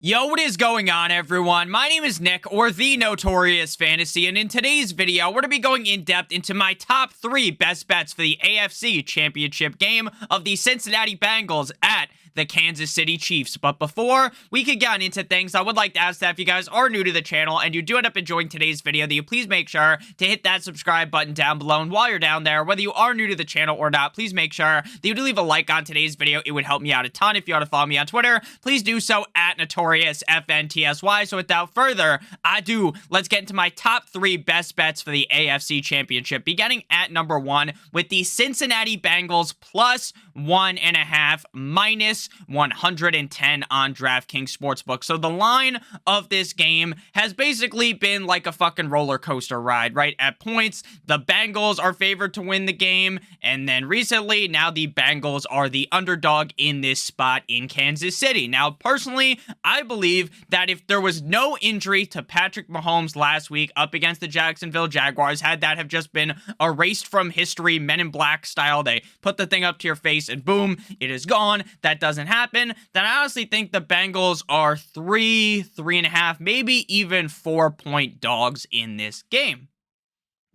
Yo, what is going on, everyone? My name is Nick, or the Notorious Fantasy, and in today's video, we're going to be going in-depth into my top 3 best bets for the AFC Championship game of the Cincinnati Bengals at the Kansas City Chiefs. But before we can get into things, I would like to ask that if you guys are new to the channel and you do end up enjoying today's video, that you please make sure to hit that subscribe button down below. And while you're down there, whether you are new to the channel or not, please make sure that you do leave a like on today's video. It would help me out a ton. If you want to follow me on Twitter, please do so at NotoriousFantasy. So without further ado, let's get into my top 3 best bets for the AFC Championship, beginning at number 1 with the Cincinnati Bengals plus 1.5 minus 110 on DraftKings Sportsbook. So the line of this game has basically been like a fucking roller coaster ride, right? At points, the Bengals are favored to win the game, and then recently, now the Bengals are the underdog in this spot in Kansas City. Now, personally, I believe that if there was no injury to Patrick Mahomes last week up against the Jacksonville Jaguars, had that have just been erased from history, Men in Black style, they put the thing up to your face and boom, it is gone. That doesn't happen. Then I honestly think the Bengals are 3.5, maybe even 4-point dogs in this game.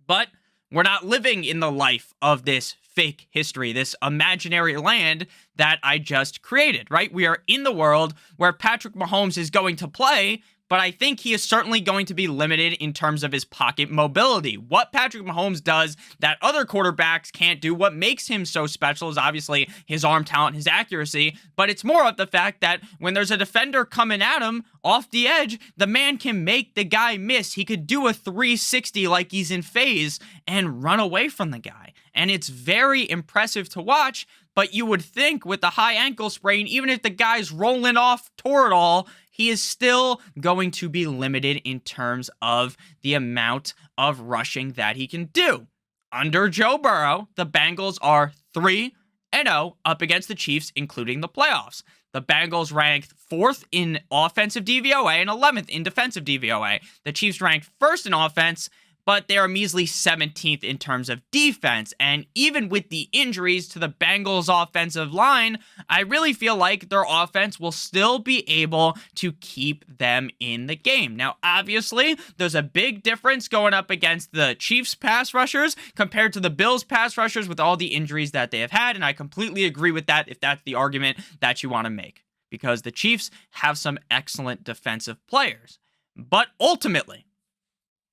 But we're not living in the life of this fake history, this imaginary land that I just created, right? We are in the world where Patrick Mahomes is going to play, but I think he is certainly going to be limited in terms of his pocket mobility. What Patrick Mahomes does that other quarterbacks can't do, what makes him so special, is obviously his arm talent, his accuracy, but it's more of the fact that when there's a defender coming at him off the edge, the man can make the guy miss. He could do a 360 like he's in phase and run away from the guy. And it's very impressive to watch, but you would think with the high ankle sprain, even if the guy's rolling off toward all, he is still going to be limited in terms of the amount of rushing that he can do. Under Joe Burrow, the Bengals are 3-0 up against the Chiefs, including the playoffs. The Bengals ranked 4th in offensive DVOA and 11th in defensive DVOA. The Chiefs ranked 1st in offense, but they are measly 17th in terms of defense. And even with the injuries to the Bengals offensive line, I really feel like their offense will still be able to keep them in the game. Now, obviously, there's a big difference going up against the Chiefs pass rushers compared to the Bills pass rushers with all the injuries that they have had. And I completely agree with that if that's the argument that you want to make, because the Chiefs have some excellent defensive players. But ultimately,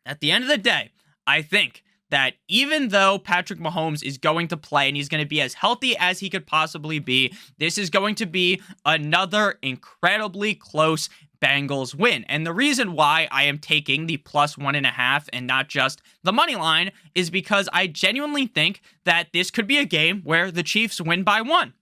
at the end of the day, I think that even though Patrick Mahomes is going to play and he's going to be as healthy as he could possibly be, this is going to be another incredibly close Bengals win. And the reason why I am taking the plus 1.5 and not just the money line is because I genuinely think that this could be a game where the Chiefs win by 1.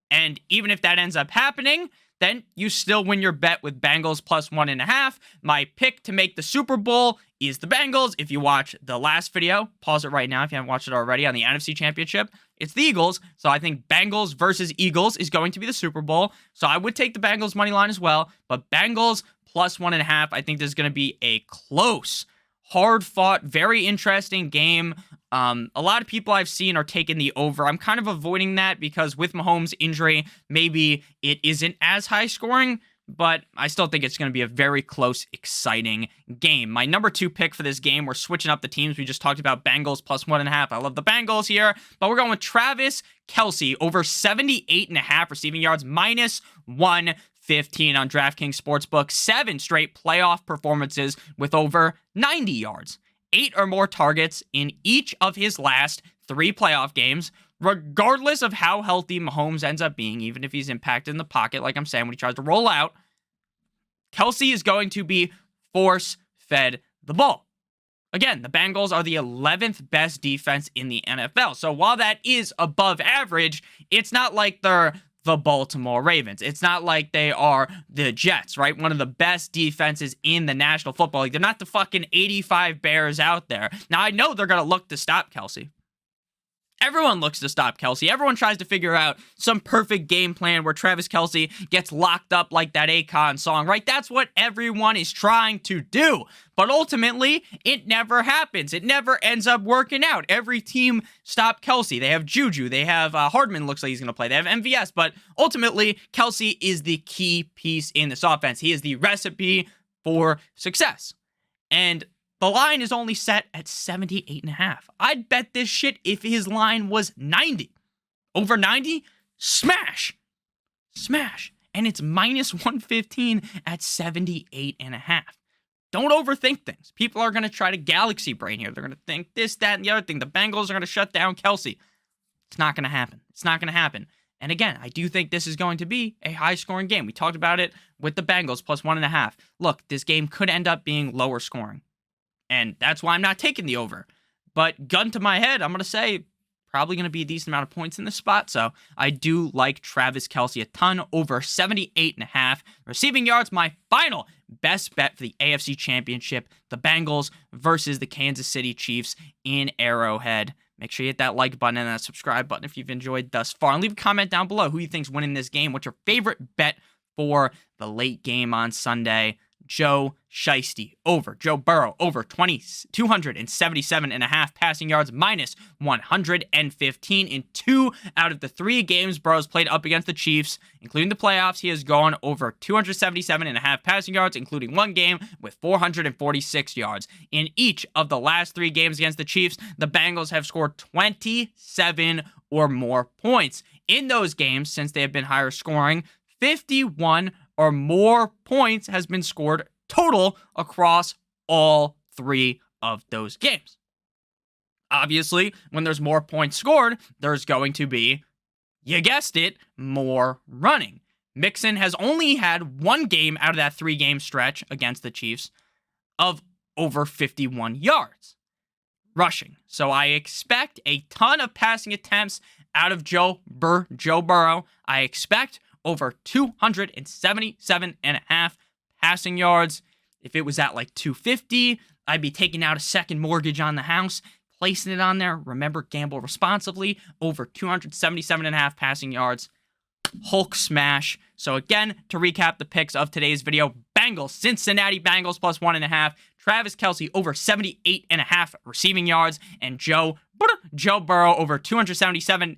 And even if that ends up happening, then you still win your bet with Bengals plus 1.5. My pick to make the Super Bowl is the Bengals. If you watch the last video, pause it right now if you haven't watched it already, on the NFC Championship, it's the Eagles. So I think Bengals versus Eagles is going to be the Super Bowl. So I would take the Bengals money line as well, but Bengals plus 1.5, I think this is going to be a close, hard-fought, very interesting game. A lot of people I've seen are taking the over. I'm kind of avoiding that because with Mahomes' injury, maybe it isn't as high scoring, but I still think it's going to be a very close, exciting game. My number 2 pick for this game, we're switching up the teams. We just talked about Bengals plus 1.5. I love the Bengals here, but we're going with Travis Kelce over 78.5 receiving yards, minus 115 on DraftKings Sportsbook. 7 straight playoff performances with over 90 yards. 8 or more targets in each of his last 3 playoff games, regardless of how healthy Mahomes ends up being, even if he's impacted in the pocket, like I'm saying, when he tries to roll out, Kelce is going to be force-fed the ball. Again, the Bengals are the 11th best defense in the NFL. So while that is above average, it's not like they're the Baltimore Ravens. It's not like they are the Jets, right? One of the best defenses in the National Football League. They're not the fucking 85 Bears out there. Now, I know they're going to look to stop Kelce. Everyone looks to stop Kelce. Everyone tries to figure out some perfect game plan where Travis Kelce gets locked up like that Akon song, right? That's what everyone is trying to do. But ultimately, it never happens. It never ends up working out. Every team stop Kelce. They have Juju. They have Hardman looks like he's going to play. They have MVS. But ultimately, Kelce is the key piece in this offense. He is the recipe for success. And the line is only set at 78.5. I'd bet this shit if his line was 90. Over 90? Smash. Smash. And it's minus 115 at 78.5. Don't overthink things. People are going to try to galaxy brain here. They're going to think this, that, and the other thing. The Bengals are going to shut down Kelce. It's not going to happen. It's not going to happen. And again, I do think this is going to be a high-scoring game. We talked about it with the Bengals plus 1.5. Look, this game could end up being lower scoring. And that's why I'm not taking the over. But gun to my head, I'm going to say probably going to be a decent amount of points in this spot. So I do like Travis Kelce a ton, over 78.5 receiving yards. My final best bet for the AFC Championship, the Bengals versus the Kansas City Chiefs in Arrowhead. Make sure you hit that like button and that subscribe button if you've enjoyed thus far. And leave a comment down below who you think's winning this game. What's your favorite bet for the late game on Sunday? Joe Shiesty over. Joe Burrow over 277.5 passing yards, minus 115 in 2 out of the 3 games Burrow's played up against the Chiefs, including the playoffs. He has gone over 277.5 passing yards, including 1 game with 446 yards. In each of the last 3 games against the Chiefs, the Bengals have scored 27 or more points. In those games, since they have been higher scoring, 51 or more points has been scored total across all 3 of those games. Obviously, when there's more points scored, there's going to be, you guessed it, more running. Mixon has only had 1 game out of that 3-game stretch against the Chiefs of over 51 yards rushing. So I expect a ton of passing attempts out of Joe Burrow. I expect over 277.5 passing yards. If it was at like 250, I'd be taking out a second mortgage on the house, placing it on there. Remember, gamble responsibly. Over 277.5 passing yards. Hulk smash. So again, to recap the picks of today's video, Bengals, Cincinnati Bengals plus 1.5. Travis Kelce over 78.5 receiving yards. And Joe Burrow over 277.5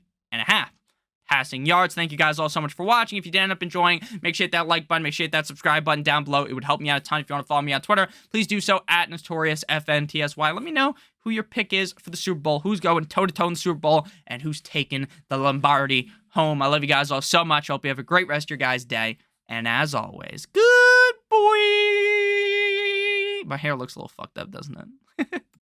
passing yards. Thank you guys all so much for watching. If you did end up enjoying, make sure you hit that like button. Make sure you hit that subscribe button down below. It would help me out a ton. If you want to follow me on Twitter, please do so at NotoriousFantasy. Let me know who your pick is for the Super Bowl, who's going toe-to-toe in the Super Bowl, and who's taking the Lombardi home. I love you guys all so much. I hope you have a great rest of your guys' day. And as always, good boy. My hair looks a little fucked up, doesn't it?